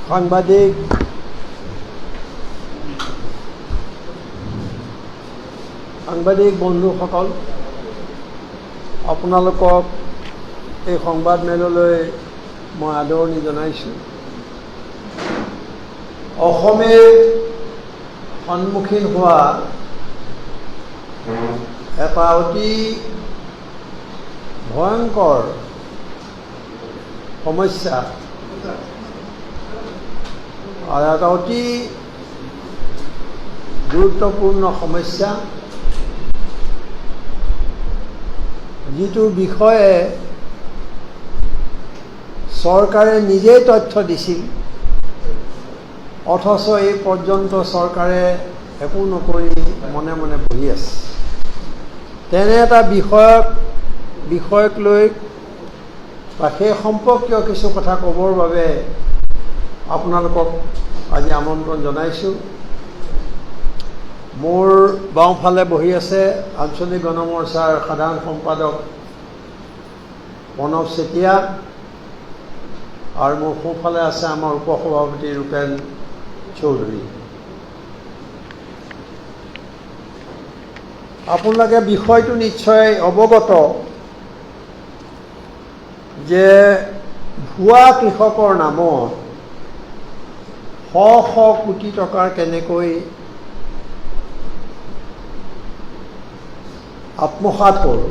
সাংবাদিক বন্ধুসকল, আপোনালোকক এই সংবাদ মেললৈ মই আদৰণি জনাইছোঁ। অসমে সন্মুখীন হোৱা এটা অতি ভয়ংকৰ সমস্যা আৰু এটা অতি গুৰুত্বপূৰ্ণ সমস্যা, যিটোৰ বিষয়ে চৰকাৰে নিজেই তথ্য দিছিল, অথচ এই পৰ্যন্ত চৰকাৰে একো নকৰি মনে মনে বহি আছে। তেনে এটা বিষয়ক লৈ বা সেই সম্পৰ্কীয় কিছু কথা ক'বৰ বাবে আপোনালোকক আজি আমন্ত্ৰণ জনাইছোঁ। মোৰ বাওঁফালে বহি আছে আঞ্চলিক গণমৰ্চাৰ সাধাৰণ সম্পাদক প্ৰণৱ চেতিয়া, আৰু মোৰ সোঁফালে আছে আমাৰ উপসভাপতি ৰূপেন চৌধুৰী। আপোনালোকে বিষয়টো নিশ্চয় অৱগত যে ভুৱা কৃষকৰ নামত শ শ কোটি টকাৰ কেনেকৈ আত্মসাৎ হ'ল,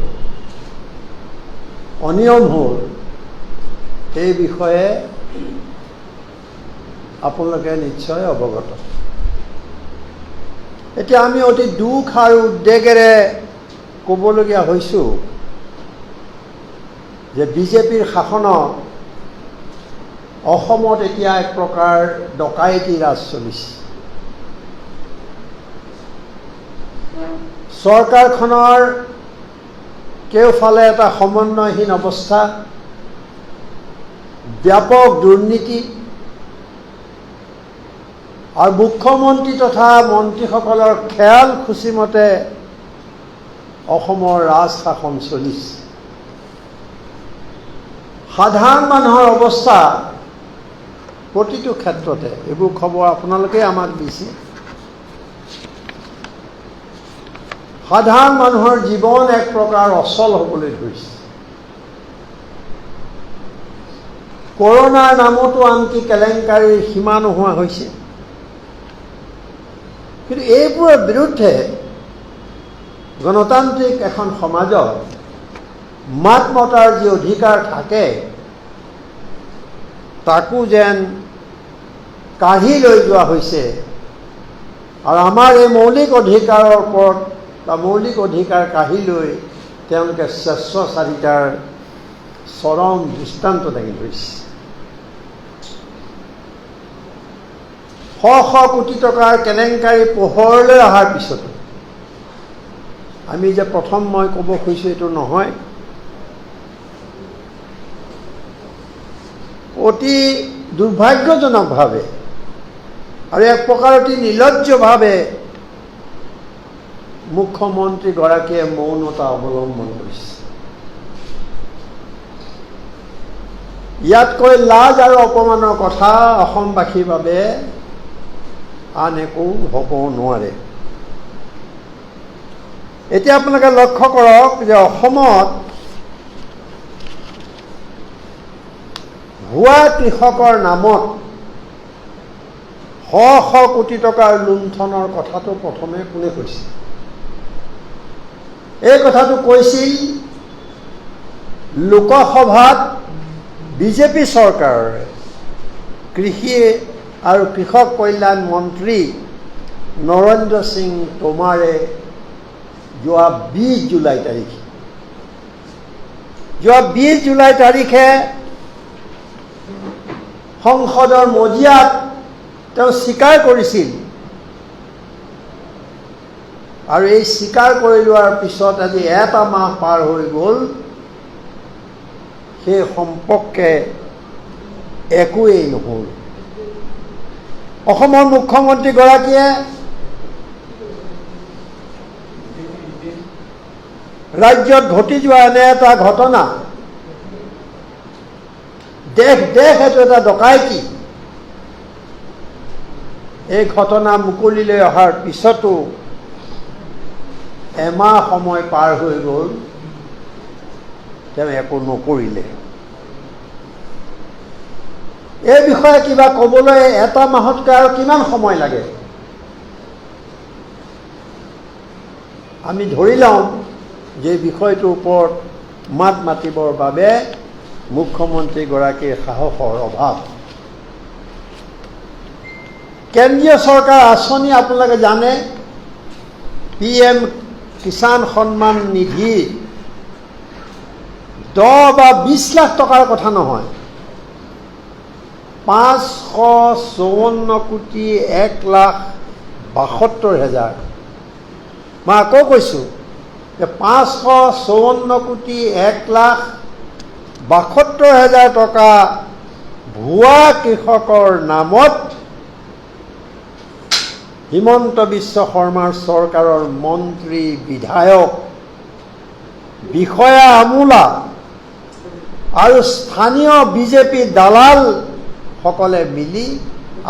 অনিয়ম হ'ল, সেই বিষয়ে আপোনালোকে নিশ্চয় অৱগত। এতিয়া আমি অতি দুখ আৰু উদ্বেগেৰে ক'বলগীয়া হৈছোঁ যে বিজেপিৰ শাসনত অসমত এতিয়া এক প্ৰকাৰ ডকাইতি ৰাজ চলিছে। চৰকাৰখনৰ কেওফালে এটা সমন্বয়হীন অৱস্থা, ব্যাপক দুৰ্নীতি, আৰু মুখ্যমন্ত্ৰী তথা মন্ত্ৰীসকলৰ খেয়াল খুচিমতে অসমৰ ৰাজশাসন চলিছে। সাধাৰণ মানুহৰ অৱস্থা প্ৰতিটো ক্ষেত্ৰতে, এইবোৰ খবৰ আপোনালোকেই আমাক দিছে। সাধাৰণ মানুহৰ জীৱন এক প্ৰকাৰ অচল হ'বলৈ ধৰিছে। কৰোনাৰ নামতো আনকি কেলেংকাৰীৰ সীমা নোহোৱা হৈছে। কিন্তু এইবোৰৰ বিৰুদ্ধে গণতান্ত্ৰিক এখন সমাজত মাত মতাৰ যি অধিকাৰ থাকে, তাকো যেন কাঢ়ি লৈ যোৱা হৈছে। আৰু আমাৰ এই মৌলিক অধিকাৰৰ ওপৰত বা মৌলিক অধিকাৰ কাঢ়ি লৈ তেওঁলোকে স্বেচ্ছাচাৰিতাৰ চৰম দৃষ্টান্ত দাঙি ধৰিছে। শ শ কোটি টকাৰ কেলেংকাৰী পোহৰলৈ অহাৰ পিছতো আমি যে প্ৰথম মই ক'ব খুজিছোঁ এইটো নহয়, অতি দুৰ্ভাগ্যজনকভাৱে আৰু এক প্ৰকাৰ অতি নিৰ্লজ্জভাৱে মুখ্যমন্ত্ৰীগৰাকীয়ে মৌনতা অৱলম্বন কৰিছে। ইয়াতকৈ লাজ আৰু অপমানৰ কথা অসমবাসীৰ বাবে আন একো হ'ব নোৱাৰে। এতিয়া আপোনালোকে লক্ষ্য কৰক যে অসমত ভুৱা কৃষকৰ নামত শ শ কোটি টকাৰ লুণ্ঠনৰ কথাটো প্ৰথমে কোনে কৈছিল? এই কথাটো কৈছিল লোকসভাত বিজেপি চৰকাৰৰ কৃষি আৰু কৃষক কল্যাণ মন্ত্ৰী নৰেন্দ্ৰ সিং টোমাৰে যোৱা 20 জুলাই তাৰিখে সংসদৰ মজিয়াত তেওঁ স্বীকাৰ কৰিছিল। আৰু এই স্বীকাৰ কৰি লোৱাৰ পিছত আজি এটা মাহ পাৰ হৈ গ'ল, সেই সম্পৰ্কে একোৱেই নহ'ল। অসমৰ মুখ্যমন্ত্ৰীগৰাকীয়ে ৰাজ্যত ঘটি যোৱা এনে এটা ঘটনা, দেশ এইটো এটা ডকাইতি, এই ঘটনা মুকলিলৈ অহাৰ পিছতো এমাহ সময় পাৰ হৈ গ'ল, তেওঁ একো নকৰিলে। এই বিষয়ে কিবা ক'বলৈ এটা মাহতকৈ আৰু কিমান সময় লাগে? আমি ধৰি লওঁ যে বিষয়টোৰ ওপৰত মাত মাতিবৰ বাবে মুখ্যমন্ত্ৰীগৰাকীৰ সাহসৰ অভাৱ। কেন্দ্ৰীয় চৰকাৰ আঁচনি আপোনালোকে জানে, PM কিষাণ সন্মান নিধি 10 বা 20 লাখ টকাৰ কথা নহয়, 554 কোটি 1,72,000। মই আকৌ কৈছোঁ যে 554 কোটি 1,72,000 টকা ভুৱা কৃষকৰ নামত হিমন্ত বিশ্ব শৰ্মাৰ চৰকাৰৰ মন্ত্ৰী, বিধায়ক, বিষয়া আমোলা আৰু স্থানীয় বিজেপি দালাল সকলে মিলি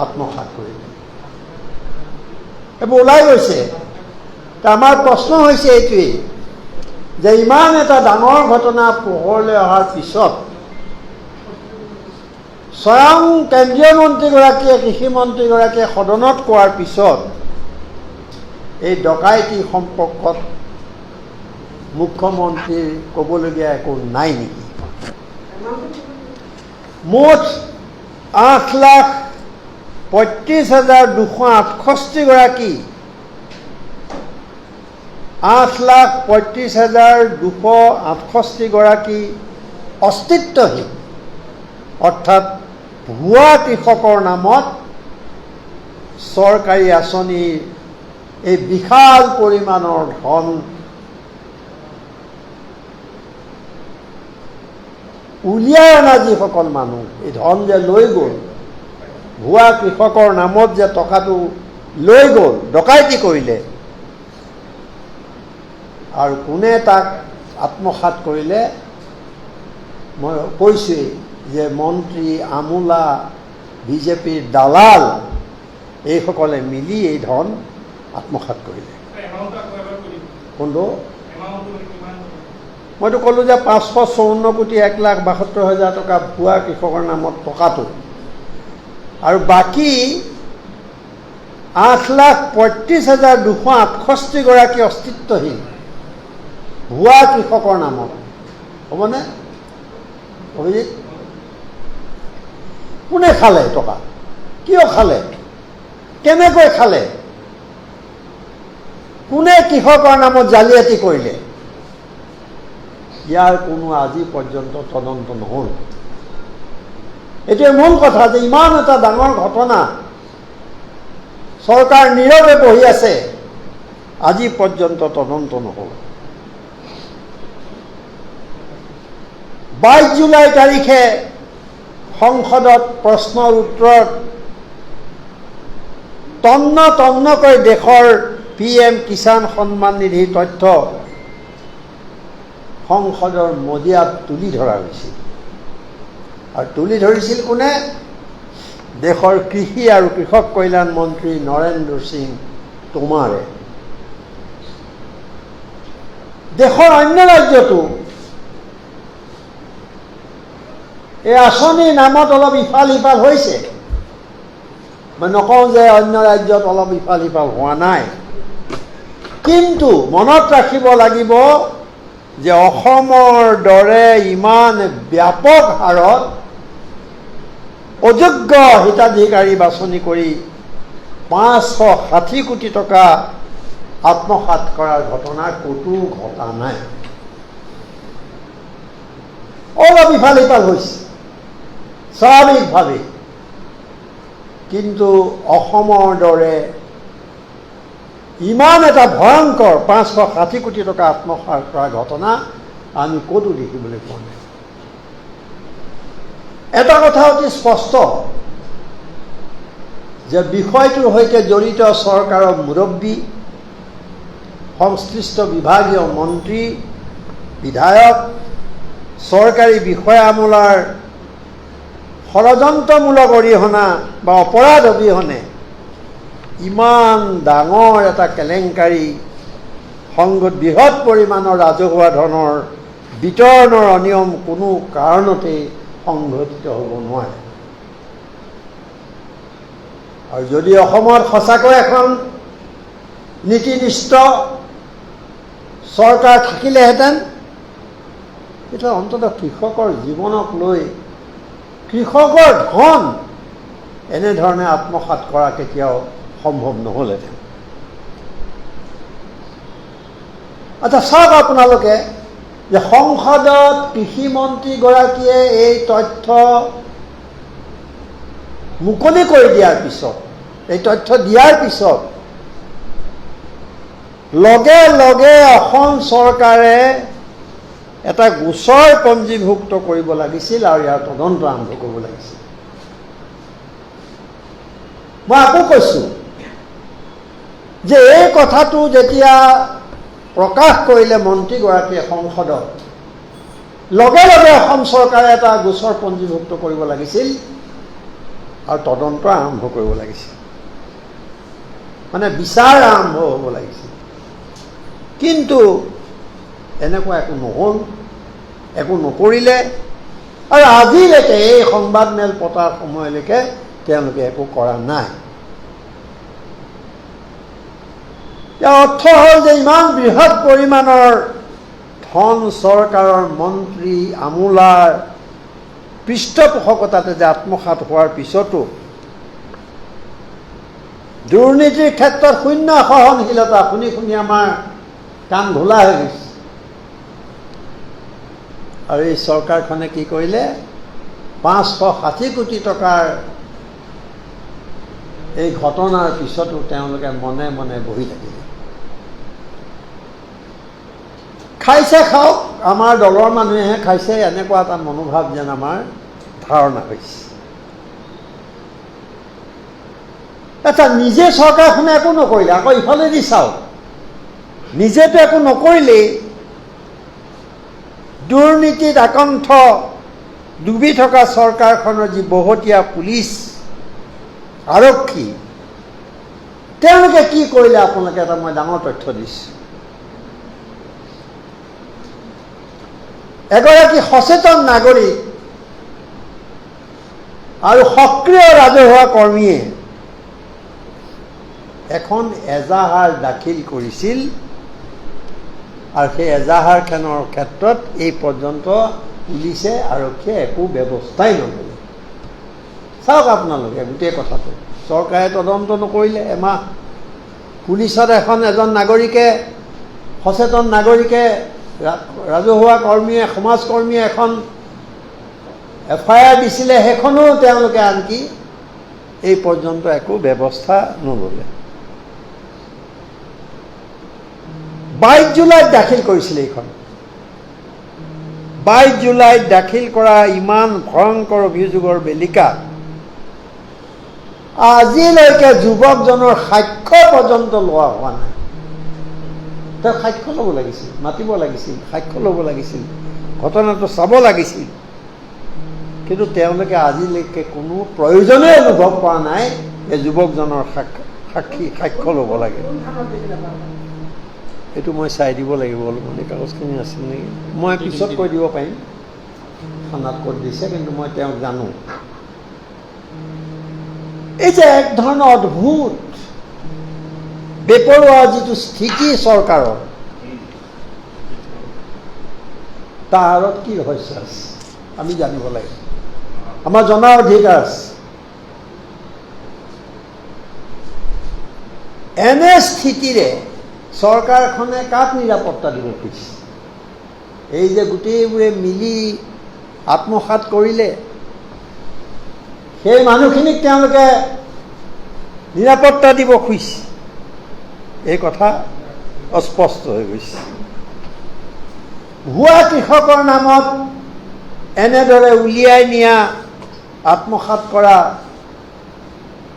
আত্মসাৎ কৰিলে। এইবোৰ ওলাই গৈছে। আমাৰ প্ৰশ্ন হৈছে এইটোৱেই যে ইমান এটা ডাঙৰ ঘটনা পোহৰলৈ অহাৰ পিছত স্বয়ং কেন্দ্ৰীয় মন্ত্ৰীগৰাকীয়ে, কৃষিমন্ত্ৰীগৰাকীয়ে সদনত কোৱাৰ পিছত এই ডকাইতি সম্পৰ্কত মুখ্যমন্ত্ৰীৰ ক'বলগীয়া একো নাই নেকি? মুঠ 8,35,268 গৰাকী 8,35,268 গৰাকী অস্তিত্বহীন, অৰ্থাৎ ভুৱা কৃষকৰ নামত চৰকাৰী আঁচনিৰ এই বিশাল পৰিমাণৰ ধন উলিয়াই অনা যিসকল মানুহ, এই ধন যে লৈ গ'ল, ভুৱা কৃষকৰ নামত যে টকাটো লৈ গ'ল, ডকাইতি কৰিলে, আৰু কোনে তাক আত্মসাৎ কৰিলে? মই কৈছোঁৱেই যে মন্ত্ৰী, আমোলা, বিজেপিৰ দালাল এইসকলে মিলি এই ধন আত্মসাৎ কৰিলে। কোনটো? মইতো ক'লোঁ যে 554 কোটি 1,72,000 টকা ভুৱা কৃষকৰ নামত টকাটো, আৰু বাকী 8,35,268 গৰাকী অস্তিত্বহীন ভুৱা কৃষকৰ নামত। হ'বনে অভিজিত? কোনে খালে টকা? কিয় খালে? কেনেকৈ খালে? কোনে কৃষকৰ নামত জালিয়াতি কৰিলে? ইয়াৰ কোনো আজি পৰ্যন্ত তদন্ত নহ'ল। এইটোৱে মূল কথা যে ইমান এটা ডাঙৰ ঘটনা, চৰকাৰ নীৰৱে বহি আছে, আজি পৰ্যন্ত তদন্ত নহ'ল। 22 জুলাই তাৰিখে সংসদত প্ৰশ্নৰ উত্তৰত তন্ন তন্নকৈ দেশৰ PM কিষাণ সন্মান নিধিৰ তথ্য সংসদৰ মজিয়াত তুলি ধৰা হৈছিল। আৰু তুলি ধৰিছিল কোনে? দেশৰ কৃষি আৰু কৃষক কল্যাণ মন্ত্ৰী নৰেন্দ্ৰ সিং টোমাৰে। দেশৰ অন্য ৰাজ্যতো এই আঁচনিৰ নামত অলপ ইফাল সিফাল হৈছে। মই নকওঁ যে অন্য ৰাজ্যত অলপ ইফাল সিফাল হোৱা নাই, কিন্তু মনত ৰাখিব লাগিব যে অসমৰ দৰে ইমান ব্যাপক হাৰত অযোগ্য হিতাধিকাৰী বাছনি কৰি 560 কোটি টকা আত্মসাৎ কৰাৰ ঘটনা ক'তো ঘটা নাই। অলপ ইফাল সিফাল হৈছে স্বাভাৱিকভাৱে, কিন্তু অসমৰ দৰে ইমান এটা ভয়ংকৰ 560 কোটি টকা আত্মসাৎ কৰা ঘটনা আমি ক'তো দেখিবলৈ পোৱা নাই। এটা কথা অতি স্পষ্ট যে বিষয়টোৰ সৈতে জড়িত চৰকাৰৰ মুৰব্বী, সংশ্লিষ্ট বিভাগীয় মন্ত্ৰী, বিধায়ক, চৰকাৰী বিষয়ামূলাৰ ষড়যন্ত্ৰমূলক অৰিহণা বা অপৰাধ অবিহনে ইমান ডাঙৰ এটা কেলেংকাৰী সংঘত বৃহৎ পৰিমাণৰ ৰাজহুৱা ধনৰ বিতৰণৰ অনিয়ম কোনো কাৰণতেই সংঘটিত হ'ব নোৱাৰে। আৰু যদি অসমত সঁচাকৈ এখন নীতিনিষ্ঠ চৰকাৰ থাকিলেহেঁতেন, তেতিয়া অন্ততঃ কৃষকৰ জীৱনক লৈ কৃষকৰ ধন এনেধৰণে আত্মসাৎ কৰা কেতিয়াও সম্ভৱ নহ'লহেঁতেন। আচ্ছা, চাওক আপোনালোকে যে সংসদত কৃষিমন্ত্ৰীগৰাকীয়ে এই তথ্য মুকলি কৰি দিয়াৰ পিছত, এই তথ্য দিয়াৰ পিছত লগে লগে অসম চৰকাৰে এটা গোচৰ পঞ্জীভুক্ত কৰিব লাগিছিল আৰু ইয়াৰ তদন্ত আৰম্ভ কৰিব লাগিছিল। মই আকৌ কৈছোঁ যে এই কথাটো যেতিয়া প্ৰকাশ কৰিলে মন্ত্ৰীগৰাকীয়ে সংসদত, লগে লগে অসম চৰকাৰে এটা গোচৰ পঞ্জীভুক্ত কৰিব লাগিছিল আৰু তদন্ত আৰম্ভ কৰিব লাগিছিল, মানে বিচাৰ আৰম্ভ হ'ব লাগিছিল। কিন্তু এনেকুৱা একো নহ'ল, একো নকৰিলে, আৰু আজিলৈকে এই সংবাদমেল পতাৰ সময়লৈকে তেওঁলোকে একো কৰা নাই। ইয়াৰ অৰ্থ হ'ল যে ইমান বৃহৎ পৰিমাণৰ ধন চৰকাৰৰ মন্ত্ৰী আমোলাৰ পৃষ্ঠপোষকতাতে যে আত্মসাৎ হোৱাৰ পিছতো দুৰ্নীতিৰ ক্ষেত্ৰত শূন্য সহনশীলতা শুনি শুনি আমাৰ কাম ঘোলা হৈ গৈছে। আৰু এই চৰকাৰখনে কি কৰিলে, 560 কোটি টকাৰ এই ঘটনাৰ পিছতো তেওঁলোকে মনে মনে বহি থাকিলে। খাইছে খাওক, আমাৰ দলৰ মানুহে খাইছে, এনেকুৱা এটা মনোভাৱ যেন আমাৰ ধাৰণা হৈছে। আচ্ছা, নিজে চৰকাৰখনে একো নকৰিলে, আকৌ ইফালেদি চাওক, নিজেতো একো নকৰিলেই, দুৰ্নীতিত আকণ্ঠ ডুবি থকা চৰকাৰখনৰ যি বহতীয়া পুলিচ আৰক্ষী, তেওঁলোকে কি কৰিলে আপোনালোকে এটা মই ডাঙৰ তথ্য দিছোঁ। এগৰাকী সচেতন নাগৰিক আৰু সক্ৰিয় ৰাজহুৱা কৰ্মীয়ে এখন এজাহাৰ দাখিল কৰিছিল, আৰু সেই এজাহাৰখনৰ ক্ষেত্ৰত এই পৰ্যন্ত পুলিচে আৰক্ষীয়ে একো ব্যৱস্থাই নল'লে। চাওক আপোনালোকে গোটেই কথাটো, চৰকাৰে তদন্ত নকৰিলে এমাহ, পুলিচত এজন নাগৰিকে, সচেতন নাগৰিকে, ৰাজহুৱা কৰ্মীয়ে, সমাজকৰ্মীয়ে এখন FIR দিছিলে, সেইখনো তেওঁলোকে আনকি এই পৰ্যন্ত একো ব্যৱস্থা নল'লে। 22 জুলাইত দাখিল কৰিছিলে এইখন। 22 জুলাইত দাখিল কৰা ইমান ভয়ংকৰ অভিযোগৰ বেলিকা আজিলৈকে যুৱকজনৰ সাক্ষ্য পৰ্যন্ত লোৱা হোৱা নাই। তেওঁ সাক্ষ্য ল'ব লাগিছিল, মাতিব লাগিছিল, সাক্ষ্য ল'ব লাগিছিল, ঘটনাটো চাব লাগিছিল, কিন্তু তেওঁলোকে আজিলৈকে কোনো প্ৰয়োজনেই অনুভৱ কৰা নাই যে যুৱকজনৰ সাক্ষ্য ল'ব লাগে। এইটো মই চাই দিব লাগিব, অলপমান এই কাগজখিনি আছিল নেকি, মই পিছত কৈ দিব পাৰিম থানাত ক'ত দিছে, কিন্তু মই তেওঁক জানো। এই যে এক ধৰণৰ অদ্ভুত বেপৰোৱা যিটো স্থিতি চৰকাৰৰ, তাৰ আঁৰত কি ৰহস্য আছে আমি জানিব লাগিব, আমাৰ জনাৰ অধিকাৰ আছে। এনে স্থিতিৰে চৰকাৰখনে কাক নিৰাপত্তা দিব খুজিছে? এই যে গোটেইবোৰে মিলি আত্মসাৎ কৰিলে, সেই মানুহখিনিক তেওঁলোকে নিৰাপত্তা দিব খুজিছে, এই কথা অস্পষ্ট হৈ গৈছে। ভুৱা কৃষকৰ নামত এনেদৰে উলিয়াই নিয়া, আত্মসাৎ কৰা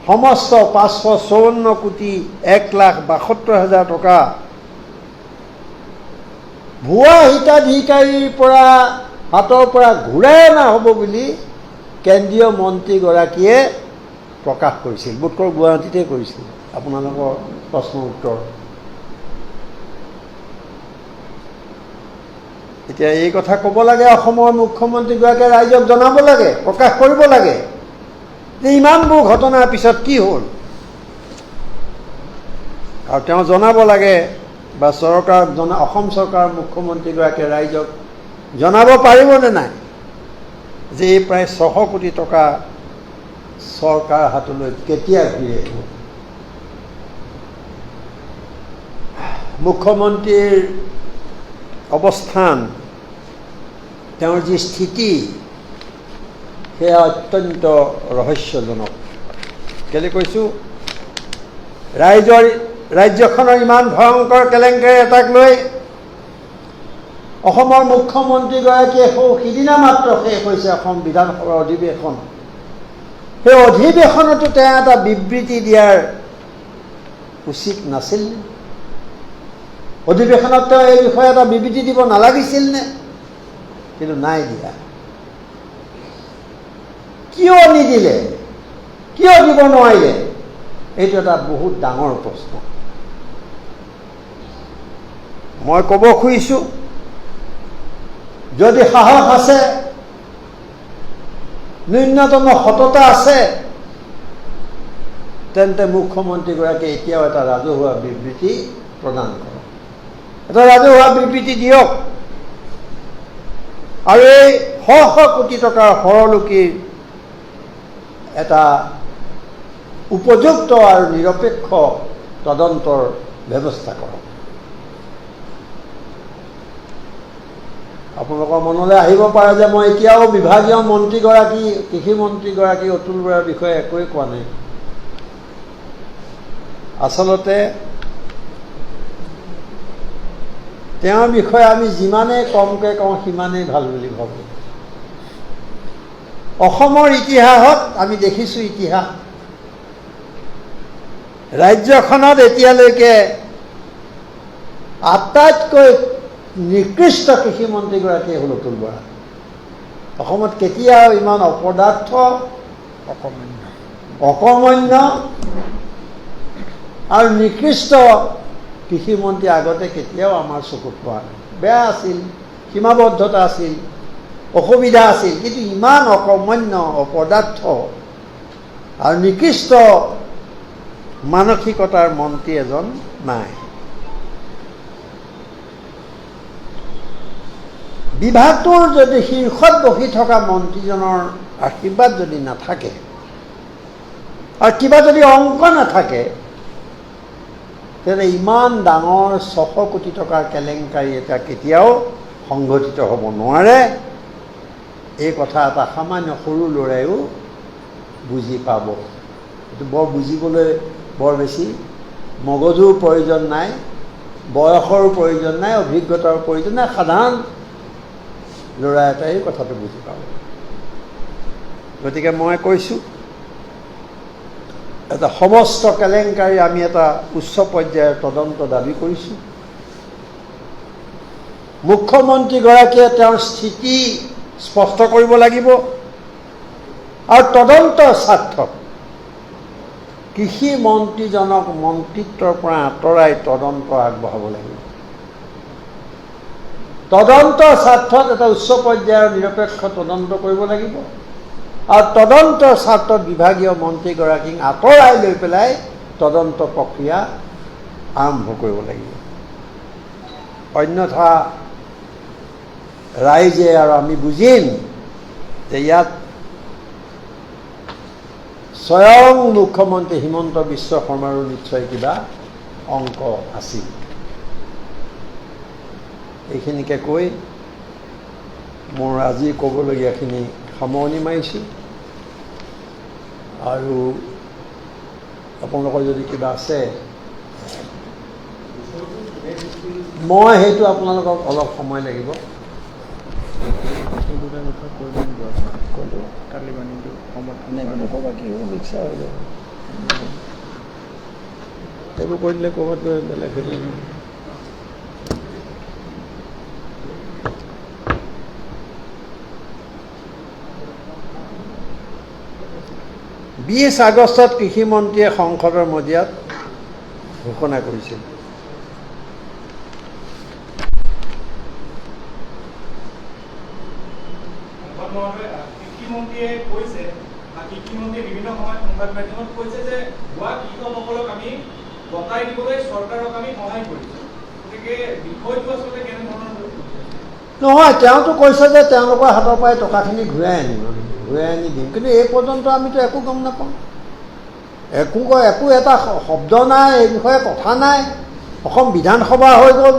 সমস্ত 554 কোটি 1,72,000 টকা ভুৱা হিতাধিকাৰীৰ পৰা হাতৰ পৰা ঘূৰাই অনা হ'ব বুলি কেন্দ্ৰীয় মন্ত্ৰীগৰাকীয়ে প্ৰকাশ কৰিছিল, বোধকৰোঁ গুৱাহাটীতে কৰিছিল, আপোনালোকৰ প্ৰশ্ন উত্তৰ। এতিয়া এই কথা ক'ব লাগে, অসমৰ মুখ্যমন্ত্ৰীগৰাকীয়ে ৰাইজক জনাব লাগে, প্ৰকাশ কৰিব লাগে যে ইমানবোৰ ঘটনাৰ পিছত কি হ'ল। আৰু তেওঁ জনাব লাগে বা চৰকাৰক অসম চৰকাৰৰ মুখ্যমন্ত্ৰীগৰাকীয়ে ৰাইজক জনাব পাৰিবনে নাই যে এই প্ৰায় 600 কোটি টকা চৰকাৰ হাতলৈ কেতিয়া ঘূৰি আহিব। মুখ্যমন্ত্ৰীৰ অৱস্থান, তেওঁৰ যি স্থিতি, সেয়া অত্যন্ত ৰহস্যজনক। কেলৈ কৈছোঁ, ৰাজ্যখনৰ ইমান ভয়ংকৰ কেলেংকাৰী এটাক লৈ অসমৰ মুখ্যমন্ত্ৰীগৰাকীয়ে সিদিনা মাত্ৰ শেষ হৈছে অসম বিধানসভাৰ অধিৱেশন। সেই অধিৱেশনতো তেওঁ এটা বিবৃতি দিয়াৰ উচিত নাছিল নে? অধিৱেশনত তেওঁ এই বিষয়ে এটা বিবৃতি দিব নালাগিছিল নে? কিন্তু নাই দিয়া। কিয় নিদিলে, কিয় দিব নোৱাৰিলে, এইটো এটা বহুত ডাঙৰ প্ৰশ্ন। মই ক'ব খুজিছোঁ, যদি সাহস আছে, ন্যূনতম সততা আছে, তেন্তে মুখ্যমন্ত্ৰীগৰাকীয়ে এতিয়াও এটা ৰাজহুৱা বিবৃতি প্ৰদান কৰক, এটা ৰাজহুৱা বিবৃতি দিয়ক। আৰু এই 100 কোটি টকাৰ সৰলুকিৰ এটা উপযুক্ত আৰু নিৰপেক্ষ তদন্তৰ ব্যৱস্থা কৰক। আপোনালোকৰ মনলৈ আহিব পাৰে যে মই এতিয়াও বিভাগীয় মন্ত্ৰীগৰাকী, কৃষি মন্ত্ৰীগৰাকী অতুল বৰাৰ বিষয়ে একোৱেই কোৱা নাই। আচলতে তেওঁৰ বিষয়ে আমি যিমানেই কমকৈ কওঁ সিমানেই ভাল বুলি ভাবোঁ। অসমৰ ইতিহাসত আমি দেখিছোঁ, ইতিহাস ৰাজ্যখনত এতিয়ালৈকে আটাইতকৈ নিকৃষ্ট কৃষিমন্ত্ৰীগৰাকীয়ে হ'ল অতুল বৰা। অসমত কেতিয়াও ইমান অপদাৰ্থ, অকৰ্মণ্য আৰু নিকৃষ্ট কৃষিমন্ত্ৰী আগতে কেতিয়াও আমাৰ চকুত পৰা নাই। বেয়া আছিল, সীমাবদ্ধতা আছিল, অসুবিধা আছিল, কিন্তু ইমান অকৰ্মণ্য, অপদাৰ্থ আৰু নিকৃষ্ট মানসিকতাৰ মন্ত্ৰী এজন নাই। বিভাগটোৰ যদি শীৰ্ষত বহি থকা মন্ত্ৰীজনৰ আশীৰ্বাদ যদি নাথাকে আৰু কিবা যদি অংক নাথাকে, তেন্তে ইমান ডাঙৰ 600 কোটি টকাৰ কেলেংকাৰী এটা কেতিয়াও সংঘটিত হ'ব নোৱাৰে। এই কথা এটা সামান্য সৰু ল'ৰাইও বুজি পাব। এইটো বুজিবলৈ বৰ বেছি মগজুৰ প্ৰয়োজন নাই, বয়সৰো প্ৰয়োজন নাই, অভিজ্ঞতাৰ প্ৰয়োজন নাই। সাধাৰণ ল'ৰা এটাই কথাটো বুজি পাব। গতিকে মই কৈছোঁ, এটা সমস্ত কেলেংকাৰী আমি এটা উচ্চ পৰ্যায়ৰ তদন্ত দাবী কৰিছোঁ। মুখ্যমন্ত্ৰীগৰাকীয়ে তেওঁৰ স্থিতি স্পষ্ট কৰিব লাগিব আৰু তদন্তৰ স্বাৰ্থত কৃষি মন্ত্ৰীজনক মন্ত্ৰিত্বৰ পৰা আঁতৰাই তদন্ত আগবঢ়াব লাগিব। তদন্তৰ স্বাৰ্থত এটা উচ্চ পৰ্যায়ৰ নিৰপেক্ষ তদন্ত কৰিব লাগিব আৰু তদন্তৰ স্বাৰ্থত বিভাগীয় মন্ত্ৰীগৰাকীক আঁতৰাই লৈ পেলাই তদন্ত প্ৰক্ৰিয়া আৰম্ভ কৰিব লাগিব। অন্যথা ৰাইজে আৰু আমি বুজিম যে ইয়াত স্বয়ং মুখ্যমন্ত্ৰী হিমন্ত বিশ্ব শৰ্মাৰো নিশ্চয় কিবা অংক আছিল। এইখিনিকে কৈ মোৰ আজি ক'বলগীয়াখিনি সামৰণি মাৰিছোঁ। আৰু আপোনালোকৰ যদি কিবা আছে, মই সেইটো আপোনালোকক অলপ সময় লাগিব। সেইবোৰ কৈ দিলে ক'ৰবাত গৈ বেলেগ হৈ যাব। 20 আগষ্টত কৃষিমন্ত্ৰীয়ে সংসদৰ মজিয়াত ঘোষণা কৰিছিল। কৃষিমন্ত্ৰীয়ে কৈছে, কৃষিমন্ত্ৰীয়ে বিভিন্ন সময়ত সংবাদ মাধ্যমত কৈছে যে ভুৱা কৃষকসকলক আমি গতাই দিবলৈ চৰকাৰক আমি সহায় কৰিছোঁ। গতিকে বিষয়টো আচলতে কেনেধৰণৰ? নহয়, তেওঁতো কৈছে যে তেওঁলোকৰ হাতৰ পৰাই টকাখিনি ঘূৰাই আনি দিম, কিন্তু এই পৰ্যন্ত আমিতো একো গম নাপাওঁ। একো এটা শব্দ নাই, এই বিষয়ে কথা নাই। অসম বিধানসভা হৈ গ'ল,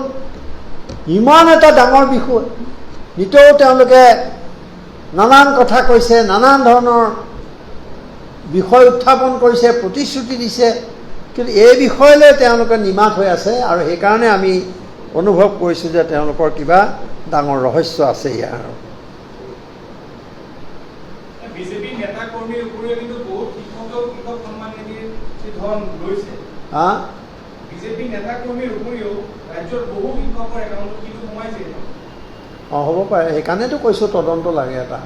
ইমান এটা ডাঙৰ বিষয়, নিতৌ তেওঁলোকে নানান কথা কৈছে, নানান ধৰণৰ বিষয় উত্থাপন কৰিছে, প্ৰতিশ্ৰুতি দিছে, কিন্তু এই বিষয়লৈ তেওঁলোকে নিমাত হৈ আছে। আৰু সেইকাৰণে আমি অনুভৱ কৰিছোঁ যে তেওঁলোকৰ কিবা ডাঙৰ ৰহস্য আছে ইয়াৰ। বিজেপি নেতা কৰ্মীৰ উপৰিও কিন্তু বহুত কৃষকেও কৃষক সন্মান নিধিৰ ধন লৈছে। বিজেপি নেতা কৰ্মীৰ উপৰিও ৰাজ্যৰ বহু কৃষকৰ একাউণ্টত কিন্তু সোমাইছে। হ'ব পাৰে, সেইকাৰণেতো কৈছোঁ তদন্ত লাগে এটা।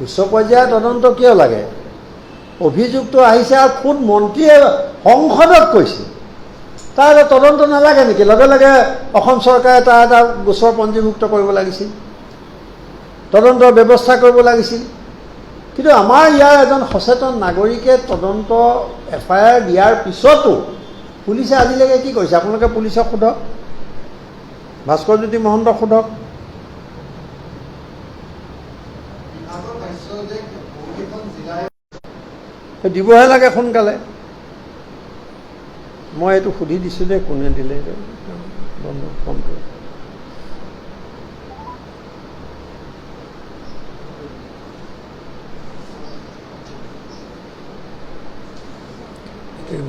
উচ্চ পৰ্যায়ৰ তদন্ত কিয় লাগে? অভিযোগটো আহিছে আৰু খুদ মন্ত্ৰীয়ে সংসদত কৈছে, তাৰ এটা তদন্ত নালাগে নেকি? লগে লগে অসম চৰকাৰে তাৰ এটা গোচৰ পঞ্জীভুক্ত কৰিব লাগিছিল, তদন্তৰ ব্যৱস্থা কৰিব লাগিছিল। কিন্তু আমাৰ ইয়াৰ এজন সচেতন নাগৰিকে তদন্ত FIR দিয়াৰ পিছতো পুলিচে আজিলৈকে কি কৰিছে? আপোনালোকে পুলিচক সোধক, ভাস্কৰজ্যোতি মহন্তক সোধক। দিবহে লাগে সোনকালে। মই এইটো সুধি দিছোঁ দেই, কোনে দিলে ফোনটো।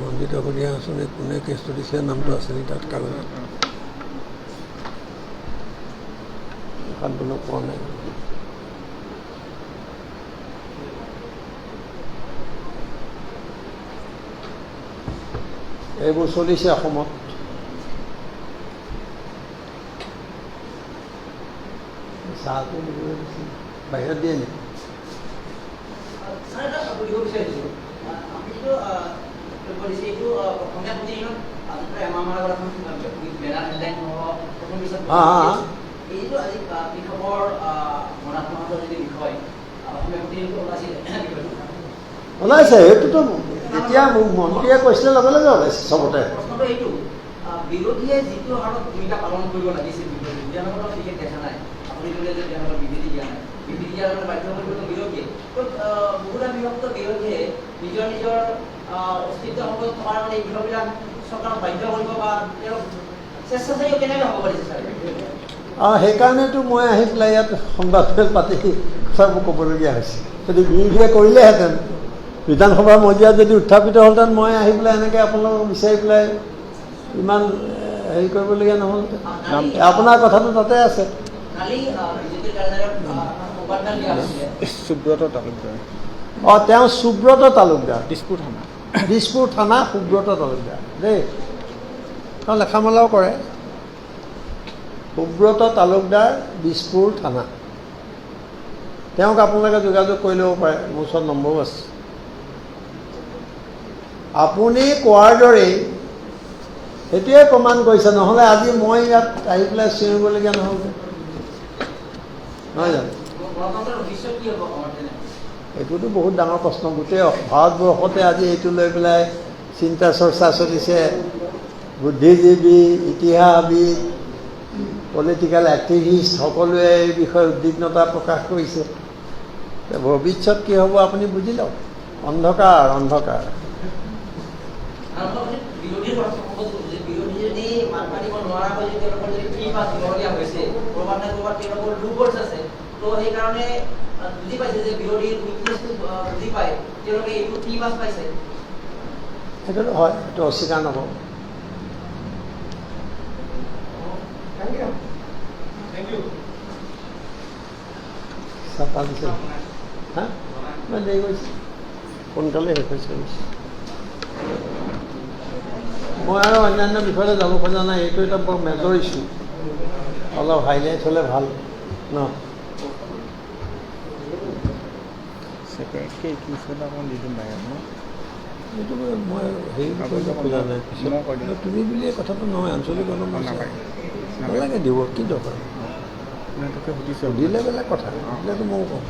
মন্দিৰ দগৰীয়া আঁচনি কোনে কেছটো দিছে, নামটো আছে নি তাত কাগজত? সাতজনক পোৱা নাই। এইবোৰ চলিছে অসমত। চাহটো বাহিৰত দিয়ে নেকি? ওলাইছে, সেইটোতো এতিয়া মন্ত্ৰীয়ে কৈছিলে লগে লগে ওলাইছে চবতে। বিৰোধীয়ে যিটো হাৰত ভূমিকা পালন কৰিব লাগিছিল, বিধানসভাত বিশেষ দেখা নাই। আপুনি ক'লে যে তেওঁলোকৰ বিবৃতি দিয়া নাই, বিবৃতি দিয়াৰ কাৰণে বাধ্য কৰিব বিৰোধীয়ে। বহুটা বিভক্ত বিৰোধীয়ে নিজৰ নিজৰ অস্তিত্ব সম্পদ থকাৰ কাৰণে এই বিষয়বিলাক চৰকাৰক বাধ্য কৰিব বা তেওঁলোক স্বেচ্ছাচাৰী কেনেকৈ হ'ব পাৰিছে ছাৰ? সেইকাৰণেতো মই আহি পেলাই ইয়াত সংবাদমেল পাতি কথাবোৰ ক'বলগীয়া হৈছে। যদি বিৰোধীয়ে কৰিলেহেঁতেন, বিধানসভাৰ মজিয়াত যদি উত্থাপিত হ'লহেঁতেন, মই আহি পেলাই এনেকৈ আপোনালোকক বিচাৰি পেলাই ইমান হেৰি কৰিবলগীয়া নহ'লহেঁতেন। আপোনাৰ কথাটো তাতে আছে। সুব্ৰত তালুকদাৰ। তেওঁ সুব্ৰত তালুকদাৰ, দিছপুৰ থানা সুব্ৰত তালুকদাৰ দেই। তেওঁ লেখা মেলাও কৰে। সুব্ৰত তালুকদাৰ, দিছপুৰ থানা। তেওঁক আপোনালোকে যোগাযোগ কৰি ল'ব পাৰে, মোৰ ওচৰত নম্বৰো আছে। আপুনি কোৱাৰ দৰেই সেইটোৱে প্ৰমাণ কৰিছে, নহ'লে আজি মই ইয়াত আহি পেলাই চিঞৰিবলগীয়া নহ'ল, নহয় জানো? এইটোতো বহুত ডাঙৰ প্ৰশ্ন। গোটেই ভাৰতবৰ্ষতে আজি এইটো লৈ পেলাই চিন্তা চৰ্চা চলিছে। বুদ্ধিজীৱী, ইতিহাসবিদ, পলিটিকেল এক্টিভিষ্ট সকলোৱে এই বিষয়ে উদ্বিগ্নতা প্ৰকাশ কৰিছে। ভৱিষ্যত কি হ'ব আপুনি বুজি লওক। অন্ধকাৰ অন্ধকাৰ। সেইটোতো হয়, সেইটো অস্বীকাৰ নকৰোঁ। চাপা দিছে হা, মই দেৰি কৰিছোঁ, সোনকালে শেষ হৈছে। মই আৰু অন্যান্য বিষয়লৈ যাব খোজা নাই। এইটো এটা বৰ মেজৰ ইছ্যু, অলপ হাইলাইট হ'লে ভাল ন? সেপাৰেটকৈ এইটো বিষয়ত অকণমান দি দিম বাহিৰত ন? এইটো মই হেৰি কৰিব খোজা নাই পিছত তুমি বুলিয়ে কথাটো নহয় আঞ্চলিক নালাগে দিব কি দৰকাৰ সুধিলে বেলেগ কথা সুধিলেতো ময়ো কওঁ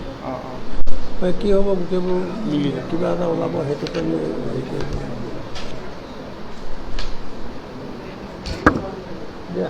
কি হ'ব গোটেইবোৰ মিলি কিবা এটা ওলাব সেইটোকে হেৰি কৰিব দিয়া